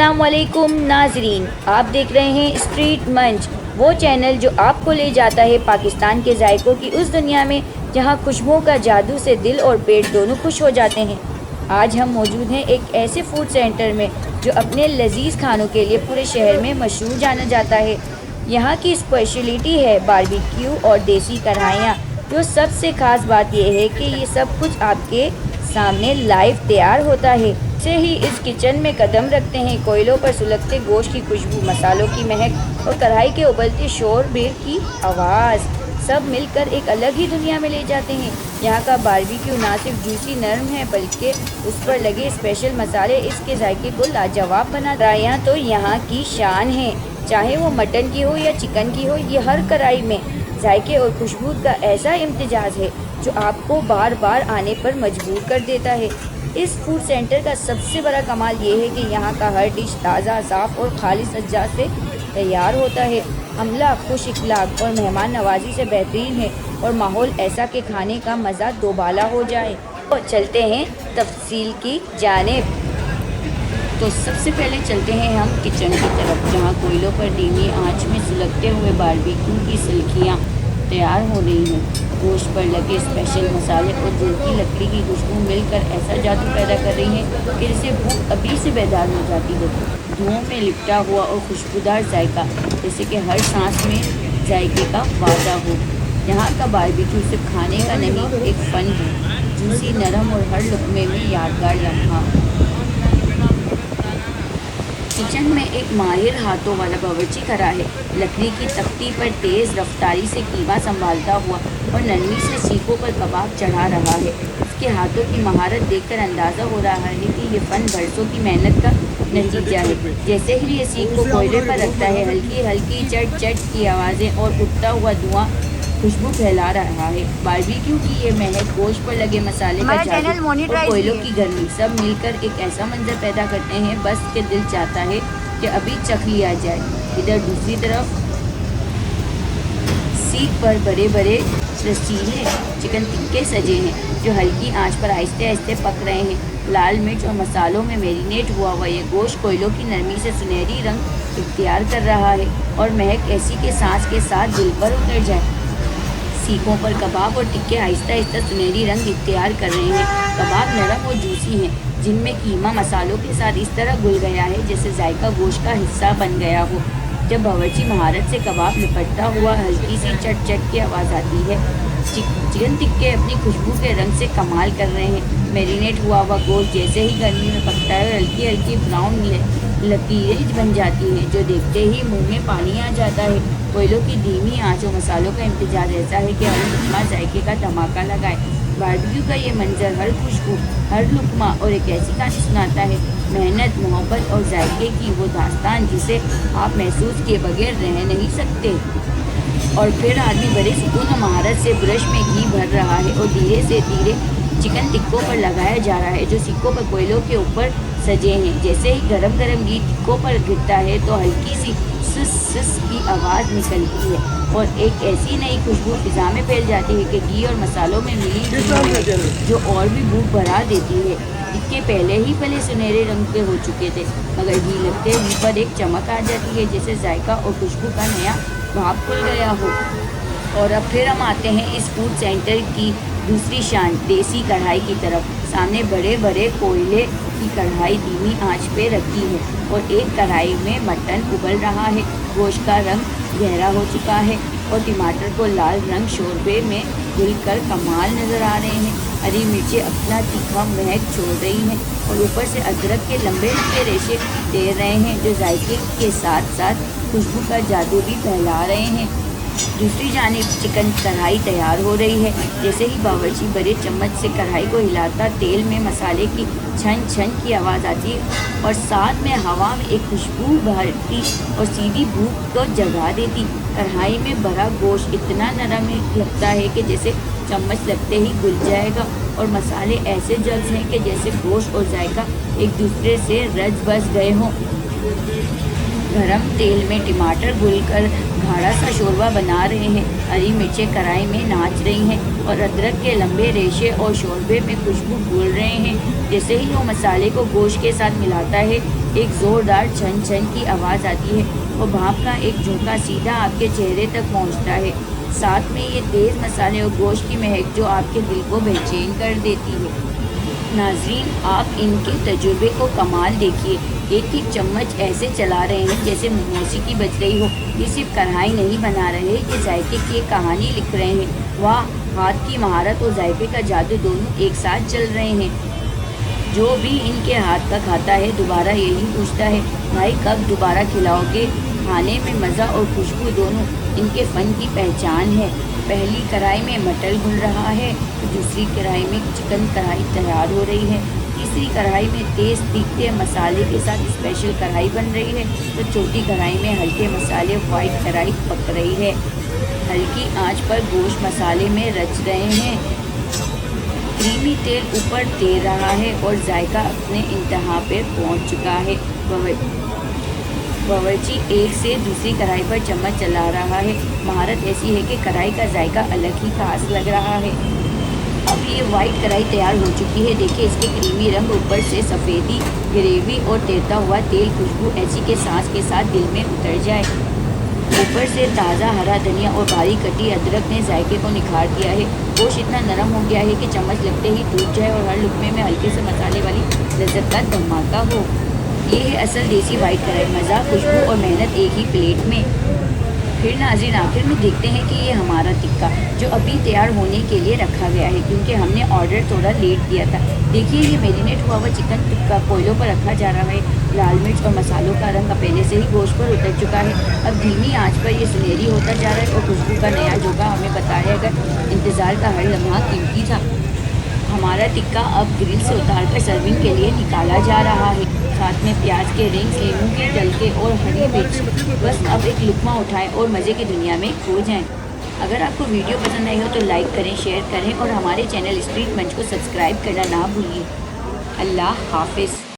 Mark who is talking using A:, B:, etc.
A: अस्सलामुअलैकुम नाजरीन, आप देख रहे हैं स्ट्रीट मंच, वो चैनल जो आपको ले जाता है पाकिस्तान के जायकों की उस दुनिया में जहां खुशबुओं का जादू से दिल और पेट दोनों खुश हो जाते हैं। आज हम मौजूद हैं एक ऐसे फूड सेंटर में जो अपने लजीज खानों के लिए पूरे शहर में मशहूर जाना जाता है। यहाँ की स्पेशलिटी है बारबेक्यू और देसी कढ़ाइयाँ। जो सबसे ख़ास बात यह है कि ये सब कुछ आपके सामने लाइव तैयार होता है। से ही इस किचन में कदम रखते हैं, कोयलों पर सुलगते गोश्त की खुशबू, मसालों की महक और कढ़ाई के उबलते शोर बेर की आवाज़ सब मिलकर एक अलग ही दुनिया में ले जाते हैं। यहाँ का बारबेक्यू ना सिर्फ जूसी नरम है बल्कि उस पर लगे स्पेशल मसाले इसके जायके को लाजवाब बना रहे हैं। तो यहाँ की शान है, चाहे वो मटन की हो या चिकन की हो, ये हर कढ़ाई में जायके और खुशबू का ऐसा इम्तिजाज है जो आपको बार बार आने पर मजबूर कर देता है। इस फूड सेंटर का सबसे बड़ा कमाल ये है कि यहाँ का हर डिश ताज़ा, साफ़ और खालिश अज्जा से तैयार होता है। अमला खुश इखलाक और मेहमान नवाजी से बेहतरीन है और माहौल ऐसा कि खाने का मज़ा दोबाला हो जाए। तो चलते हैं तफसील की जानिब। तो सबसे पहले चलते हैं हम किचन की तरफ, जहाँ कोयलों पर धीमी आंच में सुलगते हुए बारबेक्यू की सिल्कियाँ तैयार हो रही हैं। गोश्त पर लगे स्पेशल मसाले और जलती लकड़ी की खुशबू मिलकर ऐसा जादू पैदा कर रही है कि जिससे भूख अभी से बेदार हो जाती है। धुओं में लिपटा हुआ और खुशबूदार जायका, जैसे कि हर सांस में जायके का वादा हो। यहाँ का बारबेक्यू सिर्फ खाने का नहीं, एक फ़न है, जूसी, नरम और हर लुक़मे में यादगार लम्हा। किचन में एक माहिर हाथों वाला बावर्ची खड़ा है, लकड़ी की तख्ती पर तेज़ रफ्तारी से कीमा संभालता हुआ और नरमी से सीखों पर कबाब चढ़ा रहा है। उसके हाथों की महारत देखकर अंदाज़ा हो रहा है कि ये फ़न बरसों की मेहनत का नतीजा है। जैसे ही ये सीख को कोयले पर रखता है, हल्की हल्की चट चट की आवाज़ें और उठता हुआ धुआं खुशबू फैला रहा है। बारबेक्यू की ये महक, गोश्त पर लगे मसाले का जादू और कोयलों की गर्मी सब मिलकर एक ऐसा मंजर पैदा करते हैं बस के दिल चाहता है कि अभी चख लिया जाए। इधर दूसरी तरफ सीख पर बड़े बड़े रसीले चिकन टिक्के सजे हैं जो हल्की आंच पर आहिस्ते आहिस्ते पक रहे हैं। लाल मिर्च और मसालों में मैरिनेट हुआ हुआ ये गोश्त कोयलों की नरमी से सुनहरी रंग इख्तियार कर रहा है और महक ऐसी के सांस के साथ दिल पर उतर जाए। सीखों पर कबाब और टिक्के आहिस्ता आहिस्ता सुनहरी रंग इख्तियार कर रहे हैं। कबाब नरम और जूसी हैं, जिनमें कीमा मसालों के साथ इस तरह घुल गया है जैसे जायका गोश्त का हिस्सा बन गया हो। जब बावर्ची महारत से कबाब लिपटता हुआ हल्की सी चट चट की आवाज़ आती है। चिकन टिक्के अपनी खुशबू के रंग से कमाल कर रहे हैं। मैरिनेट हुआ हुआ गोश्त जैसे ही गर्मी में पकता है, हल्की हल्की ब्राउन लकीरें बन जाती हैं जो देखते ही मुंह में पानी आ जाता है। कोयलों की धीमी आंच और मसालों का इम्तिजाज ऐसा है कि हर लुकमा जायके का धमाका लगाए। बारबेक्यू का ये मंजर हर खुशबू, हर लुकमा और एक ऐसी कहानी सुनाता है, मेहनत, मोहब्बत और जायके की वो दास्तान जिसे आप महसूस किए बगैर रह नहीं सकते। और फिर आदमी बड़े सुकून और महारत से ब्रश में घी भर रहा है और धीरे से धीरे चिकन टिक्कों पर लगाया जा रहा है जो सिक्कों पर कोयलों के ऊपर सजे हैं। जैसे ही गरम गरम घी टिक्कों पर गिरता है तो हल्की सी सुस सुस की आवाज़ निकलती है और एक ऐसी नई खुशबू फिजा में फैल जाती है कि घी और मसालों में मिली जो और भी भूख बढ़ा देती है। टिक्के पहले ही भले सुनहरे रंग के हो चुके थे, मगर घी लगते घी पर एक चमक आ जाती है जैसे जायका और खुशबू का नया भाप खुल गया हो। और अब फिर हम आते हैं इस फूड सेंटर की दूसरी शान, देसी कढ़ाई की तरफ। सामने बड़े बड़े कोयले की कढ़ाई धीमी आंच पे रखी है और एक कढ़ाई में मटन उबल रहा है। गोश्त का रंग गहरा हो चुका है और टमाटर को लाल रंग शोरबे में घुलकर कमाल नज़र आ रहे हैं। हरी मिर्चें अपना तीखा महक छोड़ रही हैं और ऊपर से अदरक के लंबे लंबे रेशे दे रहे हैं जो जायके के साथ साथ खुशबू का जादू भी फैला रहे हैं। दूसरी जानिब चिकन कढ़ाई तैयार हो रही है। जैसे ही बावर्ची बड़े चम्मच से कढ़ाई को हिलाता, तेल में मसाले की छन छन की आवाज़ आती है और साथ में हवा में एक खुशबू भरती और सीधी भूख को जगा देती। कढ़ाई में भरा गोश्त इतना नरम लगता है कि जैसे चम्मच लगते ही घुल जाएगा और मसाले ऐसे जल्द हैं कि जैसे गोश्त और जायका एक दूसरे से रच बस गए हों। गरम तेल में टमाटर घुलकर गाढ़ा सा शोरबा बना रहे हैं। हरी मिर्चें कढ़ाई में नाच रही हैं और अदरक के लंबे रेशे और शोरबे में खुशबू घुल रहे हैं। जैसे ही वो मसाले को गोश्त के साथ मिलाता है, एक ज़ोरदार छन छन की आवाज़ आती है और भाप का एक झोंका सीधा आपके चेहरे तक पहुंचता है। साथ में ये तेज़ मसाले और गोश्त की महक जो आपके दिल को बेचैन कर देती है। नाजरीन, आप इनके तजुर्बे को कमाल देखिए। एक एक चम्मच ऐसे चला रहे हैं जैसे मौसीकी बज रही हो। ये सिर्फ कढ़ाई नहीं बना रहे, ये जायके की एक कहानी लिख रहे हैं। वाह, हाथ की महारत और जायके का जादू दोनों एक साथ चल रहे हैं। जो भी इनके हाथ का खाता है दोबारा यही पूछता है, भाई कब दोबारा खिलाओगे। खाने में मज़ा और खुशबू दोनों इनके फ़न की पहचान है। पहली कढ़ाई में मटर घुल रहा है तो दूसरी कढ़ाई में चिकन कढ़ाई तैयार हो रही है। तीसरी कढ़ाई में तेज़ तीखे मसाले के साथ स्पेशल कढ़ाई बन रही है तो चौथी कढ़ाई में हल्के मसाले वाइट कढ़ाई पक रही है। हल्की आंच पर गोश्त मसाले में रच रहे हैं। क्रीमी तेल ऊपर तैर रहा है और जायका अपने इंतहा पे पहुंच चुका है। बावर्ची एक से दूसरी कढ़ाई पर चम्मच चला रहा है। महारत ऐसी है कि कढ़ाई का जायका अलग ही खास लग रहा है। अब ये वाइट कढ़ाई तैयार हो चुकी है। देखिए इसके क्रीमी रंग, ऊपर से सफ़ेदी ग्रेवी और तैरता हुआ तेल, खुशबू ऐसी के सांस के साथ दिल में उतर जाए। ऊपर से ताज़ा हरा धनिया और बारीक कटी अदरक ने जायके को निखार दिया है। गोश्त इतना नरम हो गया है कि चम्मच लगते ही टूट जाए और हर लुकमे में हल्के से मसाले वाली लज्जत का धमाका हो। ये है असल देसी वाइट कढ़ाई, मज़ा, खुशबू और मेहनत एक ही प्लेट में। फिर नाज़रीन आखिर में देखते हैं कि ये हमारा टिक्का जो अभी तैयार होने के लिए रखा गया है, क्योंकि हमने ऑर्डर थोड़ा लेट दिया था। देखिए ये मैरिनेट हुआ हुआ चिकन टिक्का कोयलों पर रखा जा रहा है। लाल मिर्च और मसालों का रंग पहले से ही गोश्त पर उतर चुका है। अब धीमी आंच पर ये सुनहरी होता जा रहा है और खुशबू का नया झोंका हमें बताया अगर इंतज़ार का हर लम्हा कीमती था। हमारा टिक्का अब ग्रिल से उतार कर सर्विंग के लिए निकाला जा रहा है। साथ में प्याज के रिंग्स, नींबू के डलके और हरी मिर्च। बस अब एक लुकमा उठाएं और मज़े की दुनिया में खो जाएं। अगर आपको वीडियो पसंद आई हो तो लाइक करें, शेयर करें और हमारे चैनल स्ट्रीट मंच को सब्सक्राइब करना ना भूलिए। अल्लाह हाफिज़।